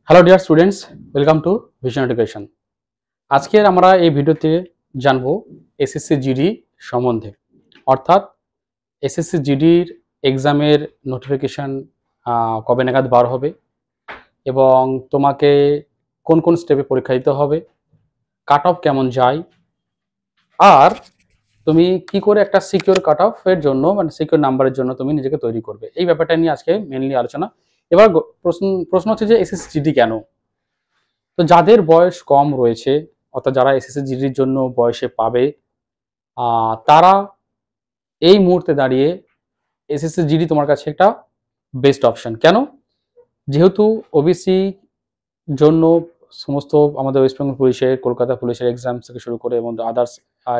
Hello dear students, welcome to vision education. আজকের আমরা এই ভিডিওতে জানবো এসএসসি জিডি সম্বন্ধে, অর্থাৎ এসএসসি জিডির এক্সামের নোটিফিকেশান কবে নাগাদ বার হবে এবং তোমাকে কোন কোন স্টেপে পরীক্ষা দিতে হবে, কাট অফ কেমন যায়, আর তুমি কি করে একটা সিকিউর কাট অফের জন্য মানে সিকিউর নাম্বারের জন্য তুমি নিজেকে তৈরি করবে, এই ব্যাপারটা নিয়ে আজকে মেনলি আলোচনা। এবার প্রশ্ন হচ্ছে যে এসএসসি জিডি কেন? তো যাদের বয়স কম রয়েছে, অর্থাৎ যারা এসএসসি জিডির জন্য বয়সে পাবে, তারা এই মুহূর্তে দাঁড়িয়ে এসএসসি জিডি তোমার কাছে একটা বেস্ট অপশন। কেন? যেহেতু ওবিসি জন্য সমস্ত আমাদের ওয়েস্ট বেঙ্গল পুলিশের, কলকাতা পুলিশের এক্সামস থেকে শুরু করে এবং আদার্স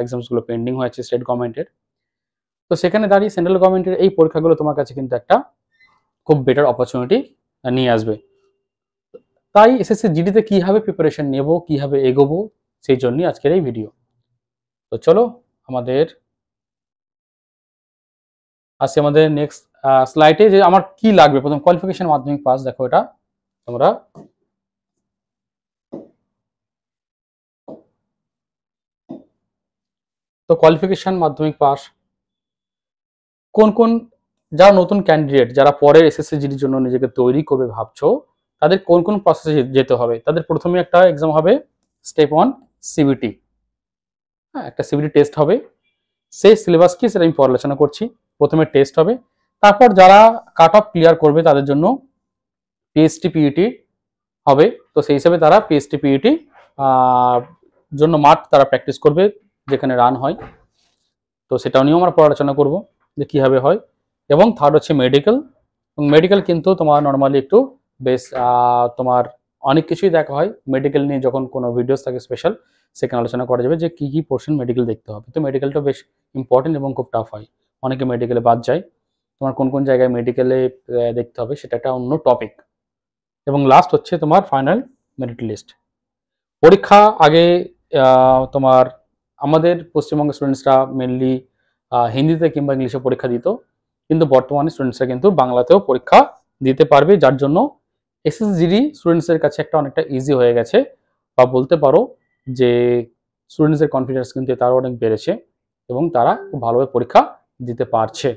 এক্সামসগুলো পেন্ডিং হয়েছে স্টেট গভর্নমেন্টের। তো সেখানে দাঁড়িয়ে সেন্ট্রাল গভর্নমেন্টের এই পরীক্ষাগুলো তোমার কাছে কিন্তু একটা খুব বেটার অপরচুনিটি নিয়ে আসবে। তাই এসএসসি জিডিতে কীভাবে প্রিপারেশন নেব, কীভাবে এগোবো, সেই জন্যই আজকের এই ভিডিও। তো চলো আমাদের নেক্সট স্লাইডে যে আমার কি লাগবে। প্রথম কোয়ালিফিকেশন মাধ্যমিক পাস, দেখো এটা তোমরা তো কোয়ালিফিকেশন মাধ্যমিক পাস কোন কোন যারা নতুন ক্যান্ডিডেট, যারা পরের এসএসসি জিডির জন্য নিজেকে তৈরি করবে ভাবছো, তাদের কোন কোন প্রসেসে যেতে হবে। তাদের প্রথমে একটা এক্সাম হবে স্টেপ 1 সিবিটি। হ্যাঁ, একটা সিবিটি টেস্ট হবে। সেই সিলেবাস কি সেটা আমি পরে আলোচনা করছি। প্রথমে টেস্ট হবে, তারপর যারা কাট অফ ক্লিয়ার করবে তাদের জন্য পিএসটি পিইটি হবে। তো সেই হিসাবে তারা পিএসটি পিইটি জন্য মাঠ তারা প্র্যাকটিস করবে যেখানে রান হয়। তো সেটাও নিয়েও আমরা পরে আলোচনা করবো যে কীভাবে হয়। এবং থার্ড হচ্ছে মেডিকেল। এবং মেডিকেল কিন্তু তোমার নর্মালি একটু বেশ তোমার অনেক কিছুই দেখা হয় মেডিকেল নিয়ে, যখন কোনো ভিডিওস থাকে স্পেশাল সেখানে আলোচনা করা যাবে যে কী কী পোর্শন মেডিকেল দেখতে হবে। তো মেডিকেলটা বেশ ইম্পর্টেন্ট এবং খুব টাফ হয়, অনেকে মেডিকেলে বাদ যায়। তোমার কোন কোন জায়গায় মেডিকেলে দেখতে হবে সেটা একটা অন্য টপিক। এবং লাস্ট হচ্ছে তোমার ফাইনাল মেরিট লিস্ট। পরীক্ষা আগে তোমার আমাদের পশ্চিমবঙ্গের স্টুডেন্টসরা মেনলি হিন্দিতে কিংবা ইংলিশে পরীক্ষা দিত, কিন্তু বর্তমানে স্টুডেন্টসরা কিন্তু বাংলাতেও পরীক্ষা দিতে পারবে, যার জন্য এসএসসি জিডি স্টুডেন্টসের কাছে একটা অনেকটা ইজি হয়ে গেছে, বা বলতে পারো যে স্টুডেন্টসের কনফিডেন্স কিন্তু তারও অনেক বেড়েছে এবং তারা খুব ভালোভাবে পরীক্ষা দিতে পারছে।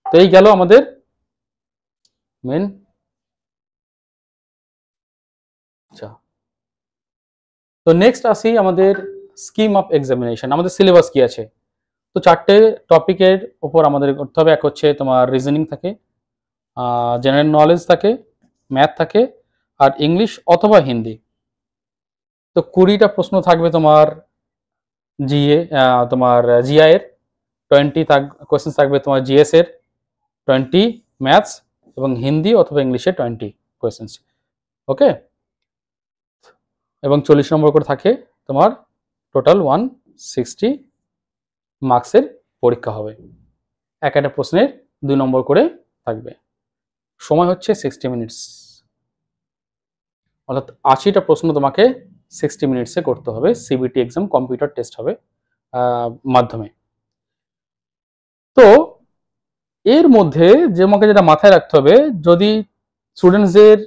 তো এই গেল আমাদের মেন। আচ্ছা, তো নেক্সট আসি আমাদের স্কিম অফ এক্সামিনেশন, আমাদের সিলেবাস কি আছে। তো চারটে টপিকের উপর আমাদের করতে হবে। এক হচ্ছে তোমার রিজনিং থাকে, জেনারেল নলেজ থাকে, ম্যাথ থাকে, আর ইংলিশ অথবা হিন্দি। তো 20টা প্রশ্ন থাকবে তোমার জিএ, তোমার জিআই এর 20 কোয়েশ্চেন থাকবে, তোমার জিএস এর 20, ম্যাথস এবং হিন্দি অথবা ইংলিশে 20 কোয়েশ্চেন্স। ওকে, এবং 40 নম্বর করে থাকে তোমার টোটাল 160 মার্কসের পরীক্ষা হবে। এক একটা প্রশ্নের 2 নম্বর করে থাকবে। সময় হচ্ছে 60 মিনিটস, অর্থাৎ 80টা প্রশ্ন তোমাকে 60 মিনিটসে করতে হবে। সিবিটি এক্সাম কম্পিউটার টেস্ট হবে মাধ্যমে। তো এর মধ্যে যে আমাকে যেটা মাথায় রাখতে হবে, যদি স্টুডেন্টসদের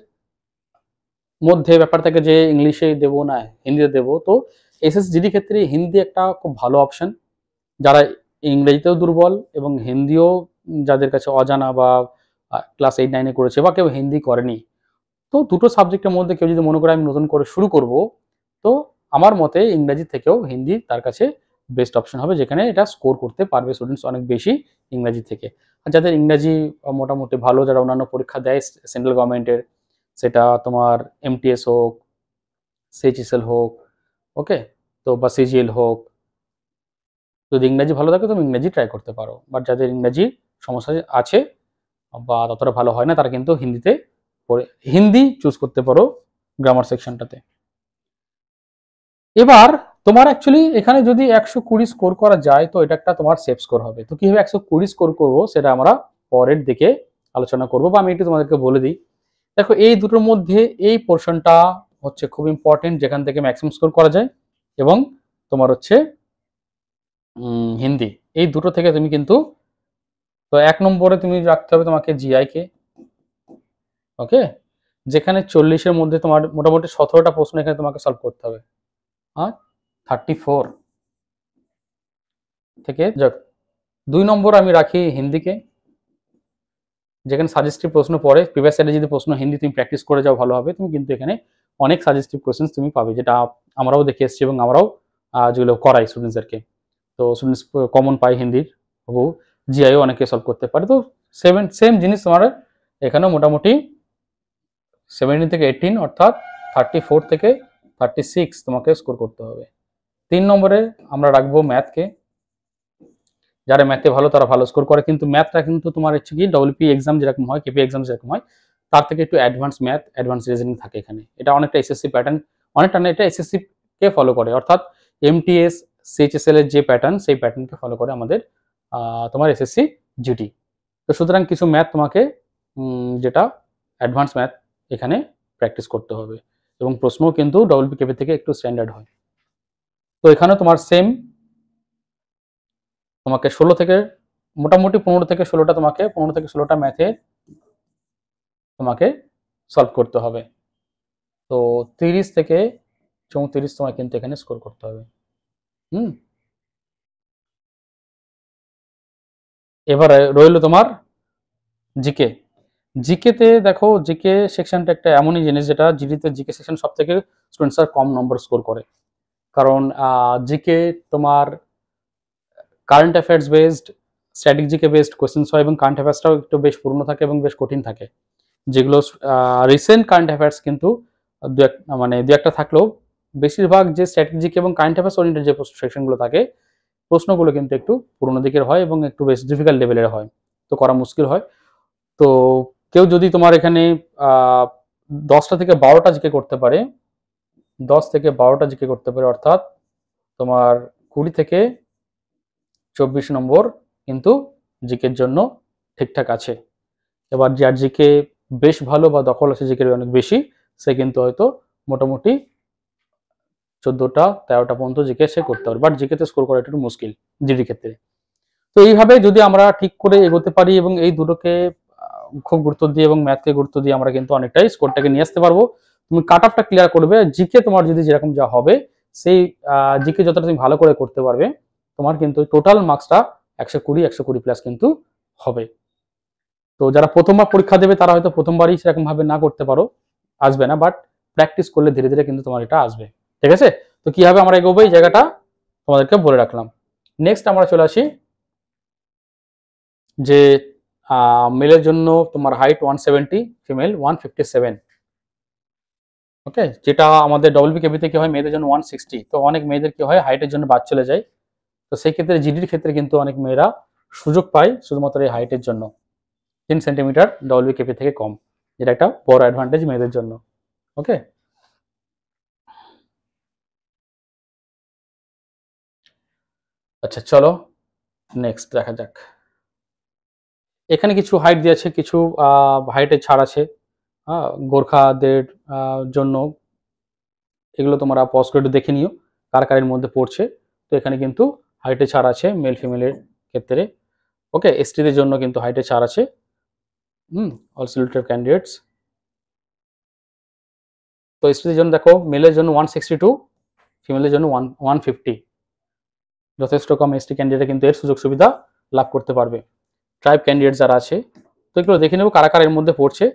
মধ্যে ব্যাপার থাকে যে ইংলিশে দেবো না হিন্দিতে দেবো, তো এসএসজিডি ক্ষেত্রে হিন্দি একটা খুব ভালো অপশন। যারা ইংরেজিতেও দুর্বল এবং হিন্দিও যাদের কাছে অজানা, বা ক্লাস 8-9-এ করেছে বা কেউ হিন্দি করেনি, তো দুটো সাবজেক্টের মধ্যে কেউ যদি মনে করে আমি নতুন করে শুরু করব, তো আমার মতে ইংরাজি থেকেও হিন্দি তার কাছে বেস্ট অপশন হবে, যেখানে এটা স্কোর করতে পারবে স্টুডেন্টস অনেক বেশি ইংরাজি থেকে। আর যাদের ইংরাজি মোটামুটি ভালো, যারা অন্যান্য পরীক্ষা দেয় সেন্ট্রাল গভর্নমেন্টের, সেটা তোমার এমটিএস হোক, সিএইচএসএল হোক, ওকে, তো বা সিজিএল হোক, যদি ইংরাজি ভালো থাকে তুমি ইংরাজি ট্রাই করতে পারো। বাট যাদের ইংরাজি সমস্যা আছে বা ততটা ভালো হয় না, তারা কিন্তু হিন্দি চুজ করতে পারো গ্রামার সেকশনটাতে। এবার তোমার অ্যাকচুয়ালি এখানে যদি 120 স্কোর করা যায়, তো এটা একটা তোমার সেফ স্কোর হবে। তো কিভাবে 120 স্কোর করবো সেটা আমরা পরের দিকে আলোচনা করবো, বা আমি একটু তোমাদেরকে বলে দিই। দেখো, এই দুটোর মধ্যে এই পোর্শনটা হচ্ছে খুব ইম্পর্টেন্ট, যেখান থেকে ম্যাক্সিমাম স্কোর করা যায়, এবং তোমার হচ্ছে হিন্দি। এই দুটো থেকে তুমি কিন্তু, তো 1 নম্বরে তুমি রাখতে হবে তোমাকে জিআই কে। ওকে, যেখানে 40-এর মধ্যে তোমার মোটামুটি 17টা প্রশ্ন এখানে তোমাকে সলভ করতে হবে। হ্যাঁ, 34 থেকে যাক 2 নম্বর আমি রাখি হিন্দিকে, যেখানে সাজেস্টিভ প্রশ্ন পড়ে। প্রিভিয়াস ইয়ারে যদি প্রশ্ন হিন্দি তুমি প্র্যাকটিস করে যাও ভালো হবে, তুমি কিন্তু এখানে অনেক সাজেস্টিভ কোয়েশ্চেন্স তুমি পাবে, যেটা আমরাও দেখে এসেছি এবং আমরাও যেগুলো করাই স্টুডেন্টসদেরকে। তো স্টুডেন্টস কমন পায় হিন্দির, হুবহু জিআইও অনেকে সলভ করতে পারে। তো সেম জিনিস তোমার এখানেও মোটামুটি 17 থেকে 18 অর্থাৎ 34 থেকে 36 তোমাকে স্কোর করতে হবে। 3 নম্বরে আমরা রাখবো ম্যাথকে। যারা ম্যাথে ভালো তারা ভালো স্কোর করে, কিন্তু ম্যাথটা কিন্তু তোমার হচ্ছে কি ডব্লিউপি এক্সাম যেরকম হয়, কেপি এক্সাম যেরকম হয়, তার থেকে একটু অ্যাডভান্স ম্যাথ, অ্যাডভান্স রিজনিং থাকে এখানে। এটা অনেকটা এসএসসি প্যাটার্ন, অনেকটা না, এটা এসএসসি কে ফলো করে, অর্থাৎ এমটিএস সিএইচএসএল এর যে প্যাটার্ন, সেই প্যাটার্নকে ফলো করে আমাদের তোমার এসএসসি জিডি। তো সুতরাং কিছু ম্যাথ তোমাকে যেটা অ্যাডভান্স ম্যাথ এখানে প্র্যাকটিস করতে হবে, এবং প্রশ্নও কিন্তু ডব্লিউপি কেপি থেকে একটু স্ট্যান্ডার্ড হয়। তো এখানে তোমার সেম তোমাকে 16 থেকে মোটামুটি 15 থেকে 16টা তোমাকে 15 থেকে 16টা ম্যাথে তোমাকে সলভ করতে হবে। তো 30 থেকে 34 তোমায় কিন্তু এখানে স্কোর করতে হবে। এবারে রইল তোমার জিকে। জিকেতে দেখো, জিকে সেকশনটা একটা এমনই জিনিস যেটা জিডিতে জিকে সেকশন সব থেকে স্টুডেন্টসরা কম নম্বর স্কোর করে, কারণ জিকে তোমার current affairs based, static GK based questions হয়, এবং কারেন্ট অ্যাফেয়ার্সটাও একটু বেশ পুরনো থাকে এবং বেশ কঠিন থাকে। যেগুলো রিসেন্ট কারেন্ট অ্যাফেয়ার্স কিন্তু দু একটা থাকলেও বেশিরভাগ যে স্ট্যাটিক জিকে এবং কারেন্ট অ্যাফেয়ার্স ওরিয়েন্টেড যে সেকশনগুলো থাকে, প্রশ্নগুলো কিন্তু একটু পুরনো দিকের হয় এবং একটু বেশ ডিফিকাল্ট লেভেলের হয়, তো করা মুশকিল হয়। তো কেউ যদি তোমার এখানে 10টা থেকে 12টা জিকে করতে পারে, 10 থেকে 12টা জিকে করতে পারে, অর্থাৎ তোমার 20 থেকে 24 নম্বর কিন্তু জিকের জন্য ঠিকঠাক আছে। এবার যার জিকে বেশ ভালো বা দখল আছে জিকের অনেক বেশি, সে কিন্তু হয়তো মোটামুটি 14টা 13টা পর্যন্ত জিকে সে করতে পারে, বাট জিকেতে স্কোর করা একটু মুশকিল জিডি ক্ষেত্রে। তো এইভাবে যদি আমরা ঠিক করে এগোতে পারি এবং এই দুটোকে খুব গুরুত্ব দিয়ে এবং ম্যাথকে গুরুত্ব দিয়ে আমরা কিন্তু অনেকটাই স্কোরটাকে নিয়ে আসতে পারবো। তুমি কাট অফটা ক্লিয়ার করবে, জিকে তোমার যদি যেরকম যা হবে, সেই জিকে যতটা তুমি ভালো করে করতে পারবে, তোমার কিন্তু টোটাল মার্কসটা 120 প্লাস কিন্তু হবে। তো যারা প্রথমবার পরীক্ষা দেবে তারা হয়তো প্রথমবারই সেরকম ভাবে না করতে পারো, আসবে না, বাট প্র্যাকটিস করলে ধীরে ধীরে কিন্তু তোমার এটা আসবে। ঠিক আছে, তো কিভাবে আমরা এগোবো এই জায়গাটা তোমাদেরকে বলে রাখলাম। নেক্সট আমরা চলে আসি যে মেলের জন্য তোমার হাইট 170, ফিমেল 157। ওকে, যেটা আমাদের ডব্লিউবি কেবিতে কি হয়, মেয়েদের জন্য 160। তো অনেক মেয়েদের কি হয়, হাইটের জন্য বাদ চলে যায়। তো সেই ক্ষেত্রে জিডির ক্ষেত্রে কিন্তু অনেক মেয়েরা সুযোগ পায় শুধুমাত্র এই হাইটের জন্য, 3 সেন্টিমিটার ডব্লিউবি কেপি থেকে কম, যেটা একটা বড় অ্যাডভান্টেজ মেয়েদের জন্য। ওকে, আচ্ছা চলো নেক্সট দেখা যাক। এখানে কিছু হাইট দিয়েছে, কিছু হাইটের ছাড় আছে। গোর্খাদের জন্য এগুলো তোমরা পজ করে দেখে নিও কার কারের মধ্যে পড়ছে। তো এখানে কিন্তু হাইটে ছাড় আছে মেল ফিমেলের ক্ষেত্রে। ওকে, এসটিদের জন্য কিন্তু হাইটে ছাড় আছে। All selected candidates. তো এসটিদের জন্য দেখো, মেলের জন্য 162, ফিমেলের জন্য 150। যথেষ্ট কম, এসটি ক্যান্ডিডেট কিন্তু এর সুযোগ সুবিধা লাভ করতে পারবে। ট্রাইব ক্যান্ডিডেট যারা আছে, তো এগুলো দেখে নেব কারা কারের মধ্যে পড়ছে।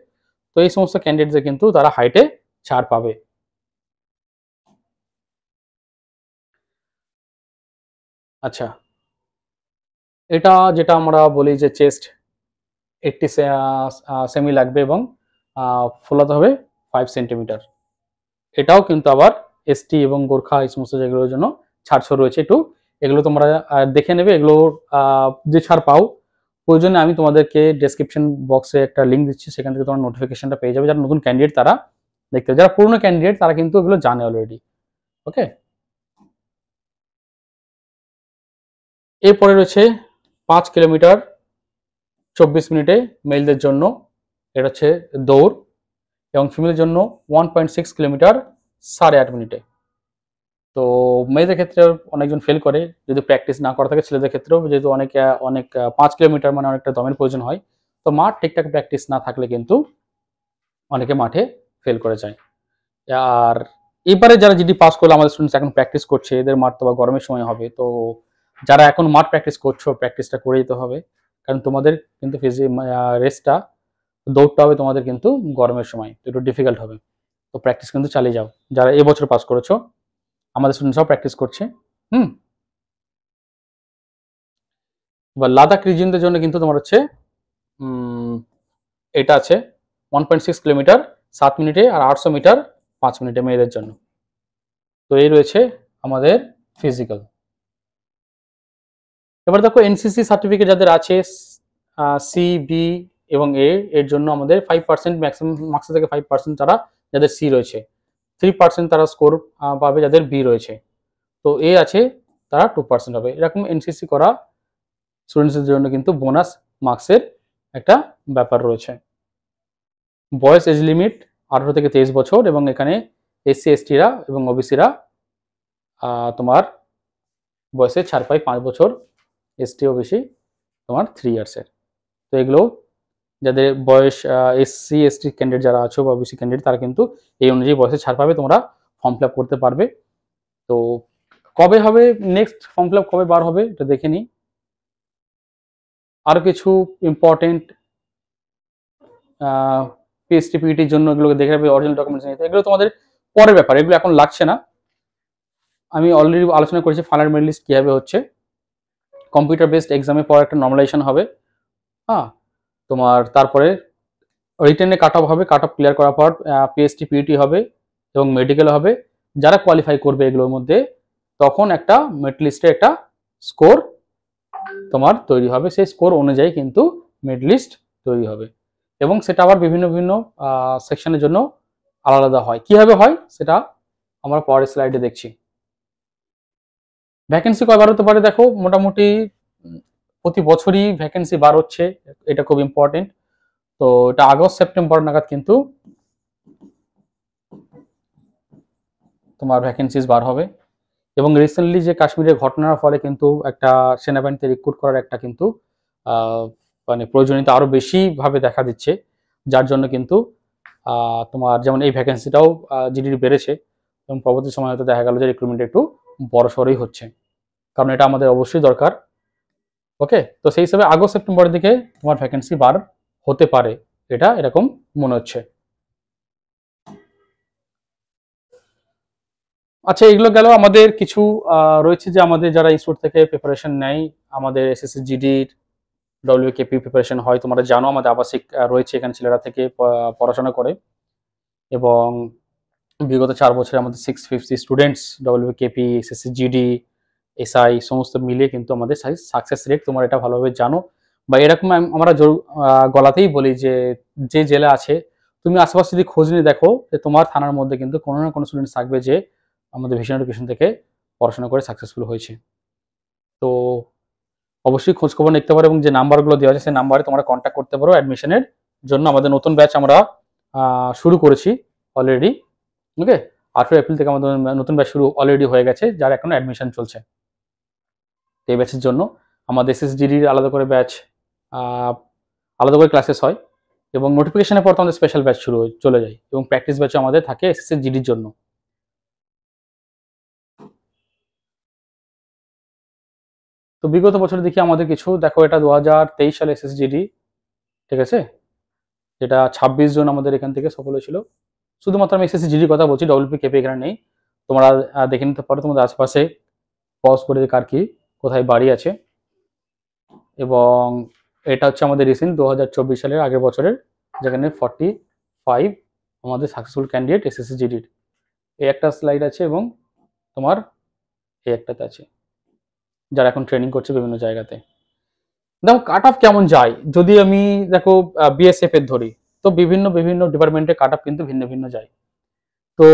তো এই সমস্ত ক্যান্ডিডেটদের কিন্তু তারা হাইটে ছাড় পাবে। আচ্ছা, এটা যেটা আমরা বলি যে চেস্ট 80 সেমি লাগবে এবং ফোলাতে হবে 5 সেন্টিমিটার। এটাও কিন্তু আবার এসটি এবং গোর্খা এই সমস্ত জায়গাগুলোর জন্য ছাড় রয়েছে একটু, এগুলো তোমরা দেখে নেবে। এগুলো যে ছাড় পাও, প্রয়োজনে আমি তোমাদেরকে ডেসক্রিপশন বক্সে একটা লিঙ্ক দিচ্ছি, সেখান থেকে তোমার নোটিফিকেশনটা পেয়ে যাবে। যারা নতুন ক্যান্ডিডেট তারা দেখতে হবে, যারা পুরনো ক্যান্ডিডেট তারা কিন্তু এগুলো জানে অলরেডি। ওকে, এরপরে রয়েছে 5 কিলোমিটার 24 মিনিটে মেলদের জন্য, এটা হচ্ছে দৌড়, এবং ফিমেলের জন্য 1.6 কিলোমিটার 8.5 মিনিটে। তো মেয়েদের ক্ষেত্রে অনেকজন ফেল করে যদি প্র্যাকটিস না করা থাকে। ছেলেদের ক্ষেত্রেও যেহেতু অনেক 5 কিলোমিটার মানে অনেকটা দমের প্রয়োজন হয়, তো মাঠ ঠিকঠাক প্র্যাকটিস না থাকলে কিন্তু অনেকে মাঠে ফেল করে যায়। আর এবারে যারা জিডি পাস করলো আমাদের স্টুডেন্টস এখন প্র্যাকটিস করছে, এদের মাঠ তো বা গরমের সময় হবে, তো যারা এখন মাঠ প্র্যাকটিস করছো প্র্যাকটিসটা করে যেতে হবে, কারণ তোমাদের কিন্তু রেসটা দৌড়টা হবে তোমাদের কিন্তু গরমের সময়, তো একটু ডিফিকাল্ট হবে। তো প্র্যাকটিস কিন্তু চালিয়ে যাও, যারা এবছর পাস করেছো আমাদের স্টুডেন্টসরাও প্র্যাকটিস করছে। হুম। বা লাদাখ রিজিয়নদের জন্য কিন্তু তোমার হচ্ছে এটা আছে 1.6 কিলোমিটার 7 মিনিটে, আর 800 মিটার 5 মিনিটে মেয়েদের জন্য। তো এই রয়েছে আমাদের ফিজিক্যাল। এবার দেখো এনসিসি সার্টিফিকেট যাদের আছে সি, বি এবং এ, এর জন্য আমাদের 5% ম্যাক্সিমাম মার্কস থেকে 5% তারা যাদের সি রয়েছে, 3% তারা স্কোর পাবে যাদের বি রয়েছে, তো এ আছে তারা 2% হবে। এরকম এনসিসি করা স্টুডেন্টসদের জন্য কিন্তু বোনাস মার্কসের একটা ব্যাপার রয়েছে। বয়স এজ লিমিট 18 থেকে 23 বছর, এবং এখানে এসসি এসটিরা এবং ওবিসিরা তোমার বয়সে ছাড় পায় 5 বছর, এসটি ওবিসি তোমার 3 ইয়ার্সের। তো এগুলো যাদের বয়স এসসি এসটি ক্যান্ডিডেট যারা আছো বা ওবিসি ক্যান্ডিডেট তারা কিন্তু এই অনুযায়ী বয়সে ছাড় পাবে, তোমরা ফর্ম ফিল আপ করতে পারবে। তো কবে হবে নেক্সট ফর্ম ফিল আপ, কবে বার হবে এটা দেখে নিই। আরও কিছু ইম্পর্টেন্ট পিএসটি পিইটির জন্য এগুলোকে দেখে রাখবে, অরিজিনাল ডকুমেন্টস নিতে, এগুলো তোমাদের পরের ব্যাপার, এগুলো এখন লাগছে না। আমি অলরেডি আলোচনা করেছি ফাইনাল মেরিট লিস্ট কীভাবে হচ্ছে। কম্পিউটার বেসড এক্সামের পর একটা নর্মালাইজেশন হবে, হ্যাঁ, তোমার তারপরে রিটেনে কাট অফ হবে, কাট অফ ক্লিয়ার করার পর পিএসটি পিইটি হবে এবং মেডিকেল হবে। যারা কোয়ালিফাই করবে এগুলোর মধ্যে তখন একটা মেরিট লিস্টে একটা স্কোর তোমার তৈরি হবে, সেই স্কোর অনুযায়ী কিন্তু মেরিট লিস্ট তৈরি হবে, এবং সেটা আবার বিভিন্ন বিভিন্ন সেকশনের জন্য আলাদা আলাদা হয়। কিভাবে হয় সেটা আমরা পরের স্লাইডে দেখছি। ভ্যাকেন্সি কয়বার হতে পারে দেখো, মোটামুটি প্রতি বছরই ভ্যাকেন্সি বার হচ্ছে, এটা খুব ইম্পর্টেন্ট। তো এটা আগস্ট সেপ্টেম্বর নাগাদ কিন্তু তোমার ভ্যাকেন্সিস বার হবে। এবং রিসেন্টলি যে কাশ্মীরের ঘটনার ফলে কিন্তু একটা সেনাবাহিনীতে রিক্রুট করার একটা কিন্তু মানে প্রয়োজনীয়তা আরো বেশি ভাবে দেখা দিচ্ছে, যার জন্য কিন্তু তোমার যেমন এই ভ্যাকেন্সিটাও জিডির বেড়েছে, এবং পরবর্তী সময় হয়তো দেখা গেল যে রিক্রুটমেন্ট একটু বড়সড়ই হচ্ছে, কারণ এটা আমাদের অবশ্যই দরকার। ওকে, তো সেই হিসাবে আগস্ট সেপ্টেম্বরের দিকে তোমার ভ্যাকেন্সি বার হতে পারে, এটা এরকম মনে হচ্ছে। আচ্ছা, এগুলো গেল আমাদের কিছু রয়েছে যে আমাদের যারা ইনস্টিটিউট থেকে প্রিপারেশন নেয়, আমাদের এসএসসি জিডির ডব্লিউকেপি প্রিপারেশন হয়, তোমরা জানো আমাদের আবাসিক রয়েছে, এখানে ছেলেরা থেকে পড়াশোনা করে, এবং বিগত 4 বছরে আমাদের 650 স্টুডেন্টস ডব্লিউকেপি এসএসসি জিডি এসআই সমস্ত মিলিয়ে কিন্তু আমাদের সাকসেস রেট তোমরা এটা ভালোভাবে জানো। বা এরকম আমরা গলাতেই বলি যে যে জেলা আছে তুমি আশেপাশে যদি খোঁজ নিয়ে দেখো যে তোমার থানার মধ্যে কিন্তু কোনো না কোনো স্টুডেন্ট থাকবে যে আমাদের ভিশন এডুকেশন থেকে পড়াশোনা করে সাকসেসফুল হয়েছে। তো অবশ্যই খোঁজ খবর নিতে পারো, এবং যে নাম্বারগুলো দেওয়া আছে সেই নাম্বারে তোমরা কন্ট্যাক্ট করতে পারো অ্যাডমিশনের জন্য। আমাদের নতুন ব্যাচ আমরা শুরু করেছি অলরেডি। ওকে, 18 এপ্রিল থেকে আমাদের নতুন ব্যাচ শুরু অলরেডি হয়ে গেছে, যার এখনো অ্যাডমিশন চলছে। এই ব্যাচের জন্য আমাদের এসএসজিডির আলাদা করে ব্যাচ, আলাদা করে ক্লাসেস হয়, এবং নোটিফিকেশনের পর তো আমাদের স্পেশাল ব্যাচ শুরু চলে যায়, এবং প্র্যাকটিস ব্যাচও আমাদের থাকে এসএসজিডির জন্য। তো বিগত বছর দেখি আমাদের কিছু দেখো, এটা 2023 সালে এসএসজিডি, ঠিক আছে, যেটা 26 জন আমাদের এখান থেকে সফল হয়েছিল। শুধুমাত্র আমি এসএসসি জিডির কথা বলছি, ডব্লিউপি কেপি এখানে নেই, তোমরা দেখে নিতে পারো তোমাদের আশেপাশে পজ করে কার কি কোথায় বাড়ি আছে। এবং এটা হচ্ছে আমাদের রিসেন্ট 2024 সালের আগের বছরের, যেখানে 45 আমাদের সাকসেসফুল ক্যান্ডিডেট এসএসসি জিডির। এই একটা স্লাইড আছে, এবং তোমার এই একটাতে আছে যারা এখন ট্রেনিং করছে বিভিন্ন জায়গাতে। দেখো কাট অফ কেমন যায়, যদি আমি দেখো বিএসএফ এর ধরি, তো বিভিন্ন বিভিন্ন ডিপার্টমেন্টে কাট অফ কিন্তু ভিন্ন ভিন্ন যায়। তো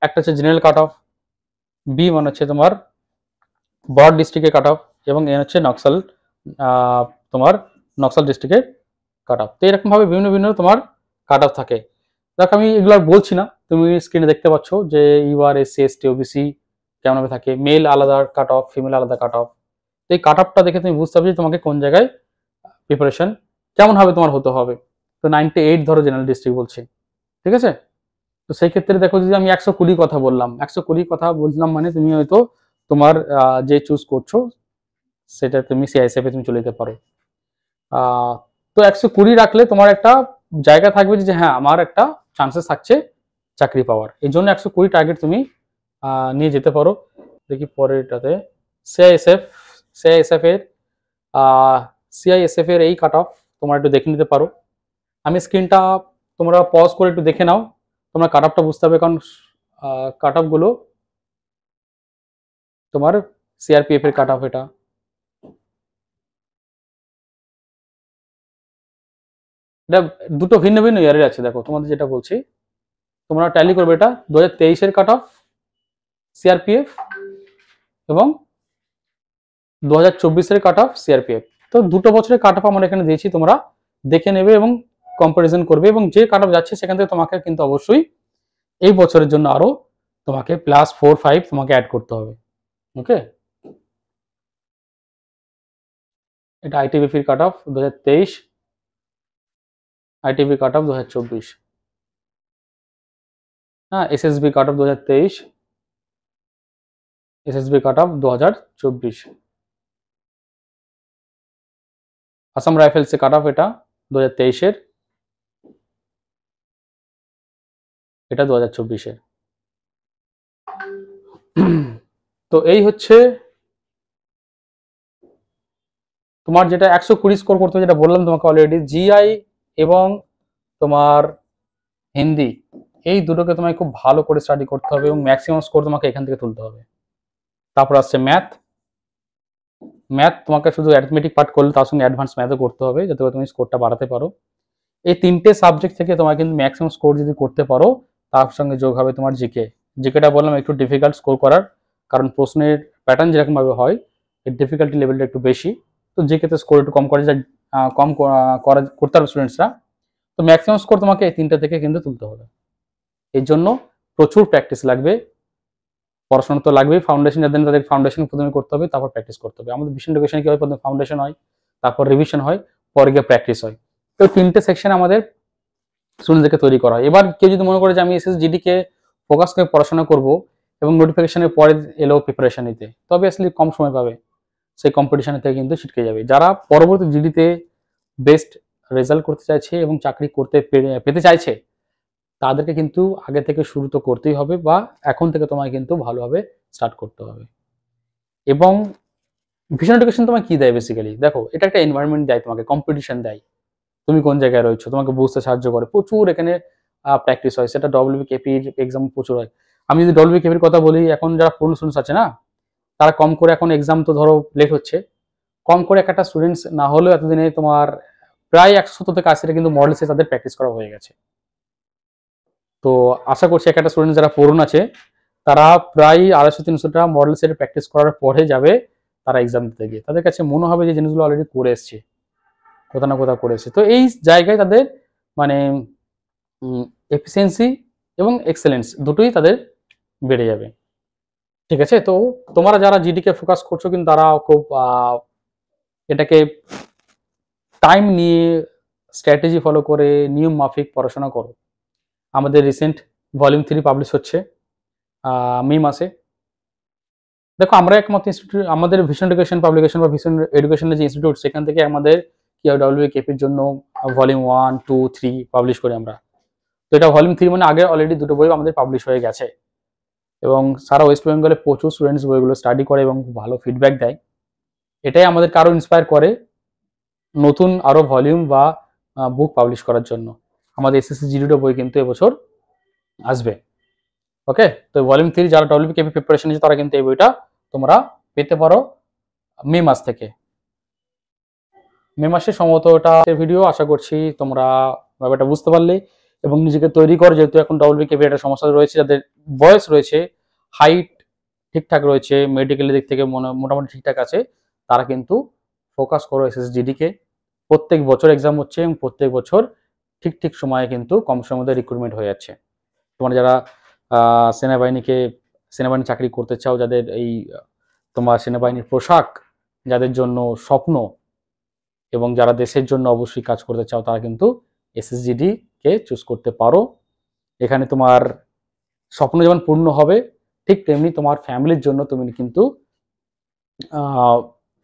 একটা হচ্ছে জেনারেল কাট অফ, বি মানে হচ্ছে তোমার বর্ড ডিস্ট্রিক্টের কাট অফ, এবং এ হচ্ছে নকশাল, তোমার নকশাল ডিস্ট্রিক্টের কাট অফ। তো এরকমভাবে বিভিন্ন বিভিন্ন তোমার কাট অফ থাকে। দেখো আমি এগুলো আর বলছি না, তুমি স্ক্রিনে দেখতে পাচ্ছ যে ইউআর এসসি এসটি ওবিসি কেমনভাবে থাকে, মেল আলাদা কাট অফ, ফিমেল আলাদা কাট অফ। এই কাট অফটা দেখে তুমি বুঝতে পারবে যে তোমাকে কোন জায়গায় প্রিপারেশন কেমন হবে তোমার হতে হবে। তো 98 ধরো জেনারেল ডিস্ট্রিক্ট বলছি, ঠিক আছে, তো সেই ক্ষেত্রে দেখো, যদি আমি 120 কথা বললাম, 120 কথা বললাম মানে তুমি হয়তো তোমার যে চুজ করছো সেটা তুমি সিআইএসএফ এ তুমি চলে যেতে পারো। তো 120 রাখলে তোমার একটা জায়গা থাকবে যে হ্যাঁ আমার একটা চান্সেস থাকছে চাকরি পাওয়ার, এই জন্য 120 টার্গেট তুমি নিয়ে যেতে পারো। দেখি পরেরটাতে সিআইএসএফ, সিআইএসএফ এর সিআইএসএফ এর এই কাট অফ তোমরা একটু দেখে নিতে পারো। আমি স্ক্রিনটা তোমরা পজ করে একটু দেখে নাও, তোমরা কাট অফটা বুঝতে হবে, কারণ কাট অফ গুলো তোমার সিআরপিএফ এর কাট অফ এটা। এটা দুটো ভিন্ন ভিন্ন ইয়ারের আছে, দেখো তোমাদের যেটা বলছি তোমরা ট্যালি করবে, এটা 2023 এর কাট অফ সিআরপিএফ এবং 2024 এর কাট অফ সিআরপিএফ। তো দুটো বছরের কাট অফ আমরা এখানে দিয়েছি, তোমরা দেখে নেবে এবং কম্পারিজন করবে, এবং যে কাট অফ যাচ্ছে সেখান থেকে তোমাকে কিন্তু অবশ্যই এই বছরের জন্য আরো তোমাকে +4-5 তোমাকে অ্যাড করতে হবে। ওকে, এটা আইটিবিপির cut off 2023, ITB cut off 2024, হ্যাঁ SSB cut off 2023, SSB cut off 2024, Assam Rifles এর কাট অফ এটা 2023 এর, এটা 2024 এর। তো এই হচ্ছে তোমার যেটা 120 স্কোর করতে হবে, যেটা বললাম তোমাকে অলরেডি, জিআই এবং তোমার হিন্দি এই দুটোকে তোমায় খুব ভালো করে স্টাডি করতে হবে এবং ম্যাক্সিমাম স্কোর তোমাকে এখান থেকে তুলতে হবে। তারপর আসছে ম্যাথ, ম্যাথ তোমাকে শুধু অ্যারিথমেটিক পার্ট করলে তার সঙ্গে অ্যাডভান্স ম্যাথও করতে হবে যাতে করে তুমি স্কোরটা বাড়াতে পারো। এই তিনটে সাবজেক্ট থেকে তোমার কিন্তু ম্যাক্সিমাম স্কোর যদি করতে পারো, তার সঙ্গে যোগ হবে তোমার জিকে। জিকেটা বললাম একটু ডিফিকাল্ট স্কোর করার, কারণ প্রশ্নের প্যাটার্ন যেরকম ভাবে হয় এর ডিফিকাল্টি লেভেলটা একটু বেশি, তো জিকেতে স্কোর একটু কম করে কম করতে পারবে স্টুডেন্টসরা। তো ম্যাক্সিমাম স্কোর তোমাকে এই তিনটা থেকে কিন্তু তুলতে হবে, এর জন্য প্রচুর প্র্যাকটিস লাগবে। পড়াশোনা তো লাগবেই, ফাউন্ডেশন যাদের তাদের ফাউন্ডেশন প্রথমে করতে হবে, তারপর প্র্যাকটিস করতে হবে। আমাদের ভিশন এডুকেশনে কি হয়, প্রথমে ফাউন্ডেশন হয়, তারপর রিভিশন হয়, পরে গিয়ে প্র্যাকটিস হয়। তো তিনটে সেকশন আমাদের স্টুডেন্টদেরকে তৈরি করা হয়। এবার কেউ যদি মনে করে যে আমি এসএসজিডি কে ফোকাস করে পড়াশোনা করব এবং নোটিফিকেশনের পরে এলো প্রিপারেশন নিতে, তবে আসলে কম সময় পাবে, সেই কম্পিটিশন থেকে কিন্তু ছিটকে যাবে। যারা পরবর্তী জিডিতে বেস্ট রেজাল্ট করতে চাইছে এবং চাকরি করতে পেতে চাইছে, তাদেরকে কিন্তু আগে থেকে শুরু তো করতেই হবে, বা এখন থেকে তোমায় কিন্তু ভালোভাবে স্টার্ট করতে হবে। এবং ভিশন এডুকেশন তোমায় কি দেয় বেসিক্যালি, দেখো এটা একটা এনভায়রনমেন্ট দেয়, তোমাকে কম্পিটিশন দেয়, তুমি কোন জায়গায় রয়েছো তোমাকে বুঝতে সাহায্য করে, প্রচুর এখানে প্র্যাকটিস হয়। সেটা ডব্লিউবিকেপির এক্সাম প্রচুর হয়। আমি যদি ডব্লিউবিকেপির কথা বলি, এখন যারা পুরনো স্টুডেন্টস আছে না, তারা কম করে এখন এক্সাম তো ধরো লেট হচ্ছে, কম করে একটা স্টুডেন্টস না হলেও এতদিনে তোমার প্রায় 170 থেকে 80টা কিন্তু মডেল সেট তাদের প্র্যাকটিস করা হয়ে গেছে। তো আশা করছি একটা স্টুডেন্ট যারা পুরনো আছে তারা প্রায় 250-300টা মডেল সেট প্র্যাকটিস করার পরে যাবে তারা এক্সাম দিতে গিয়ে, তাদের কাছে মনে হবে যে জিনিসগুলো অলরেডি করে এসছে, কোথাও না কোথাও করে এসছে। তো এই জায়গায় তাদের মানে এফিসিয়েন্সি এবং এক্সেলেন্স দুটোই তাদের বেড়ে যাবে। ঠিক আছে, তো তোমরা যারা জিডিকে ফোকাস করছো কিন্তু তারা খুব এটাকে টাইম নিয়ে স্ট্র্যাটেজি ফলো করে নিয়ম মাফিক পড়াশোনা করো। আমাদের রিসেন্ট ভলিউম 3 পাবলিশ হচ্ছে মে মাসে। দেখো আমরা একমাত্র ইনস্টিটিউট, আমাদের ভিশন এডুকেশন পাবলিকেশন বা ভিশন এডুকেশনের যে ইনস্টিটিউট, সেখান থেকে আমাদের কিউডব্লিউকেপির জন্য ভলিউম 1, 2, 3 পাবলিশ করি আমরা। তো এটা ভলিউম 3 মানে আগে অলরেডি দুটো বই আমাদের পাবলিশ হয়ে গেছে, এবং সারা ওয়েস্ট বেঙ্গলে প্রচুর স্টুডেন্টস বইগুলো স্টাডি করে এবং খুব ভালো ফিডব্যাক দেয়। এটাই আমাদেরকে আরো ইন্সপায়ার করে নতুন আরো ভলিউম বা বুক পাবলিশ করার জন্য। আমাদের এসএসসি জিডির বই কিন্তু এবছর আসবে। ওকে, তো ভলিউম 3 যারা ডব্লিউবিকেপি প্রিপারেশন নিচ্ছে তারা কিন্তু এই বইটা তোমরা পেতে পারো মে মাস থেকে। মে মাসে সম্ভবত এটা ভিডিও, আশা করছি তোমরা ব্যাপারটা বুঝতে পারলে এবং নিজেকে তৈরি করো। যেহেতু এখন ডব্লিউবিকেপি একটা সমস্যা রয়েছে, যাদের বয়স রয়েছে, হাইট ঠিকঠাক রয়েছে, মেডিকেলের দিক থেকে মোটামুটি ঠিকঠাক আছে, তারা কিন্তু ফোকাস করো এসএসজিডি কে। প্রত্যেক বছর এক্সাম হচ্ছে এবং প্রত্যেক বছর ঠিক ঠিক সময়ে কিন্তু কম সময়ের মধ্যে রিক্রুটমেন্ট হয়ে যাচ্ছে। তোমরা যারা সেনাবাহিনী চাকরি করতে চাও, যাদের এই তোমার সেনাবাহিনীর পোশাক যাদের জন্য স্বপ্ন এবং যারা দেশের জন্য অবশ্যই কাজ করতে চাও, তারা কিন্তু এসএসজিডি কে চুজ করতে পারো। এখানে তোমার স্বপ্ন যেমন পূর্ণ হবে, ঠিক তেমনি তোমার ফ্যামিলির জন্য তুমি কিন্তু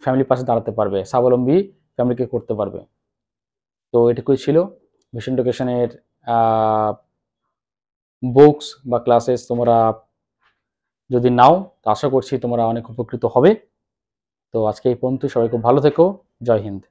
ফ্যামিলির পাশে দাঁড়াতে পারবে, স্বাবলম্বী ফ্যামিলিকে করতে পারবে। তো এটুকুই ছিল মিশন এডুকেশনের বুকস বা ক্লাসেস তোমরা যদি নাও, তো আশা করছি তোমরা অনেক উপকৃত হবে। তো আজকে এই পর্যন্ত, সবাই খুব ভালো থেকো। জয় হিন্দ।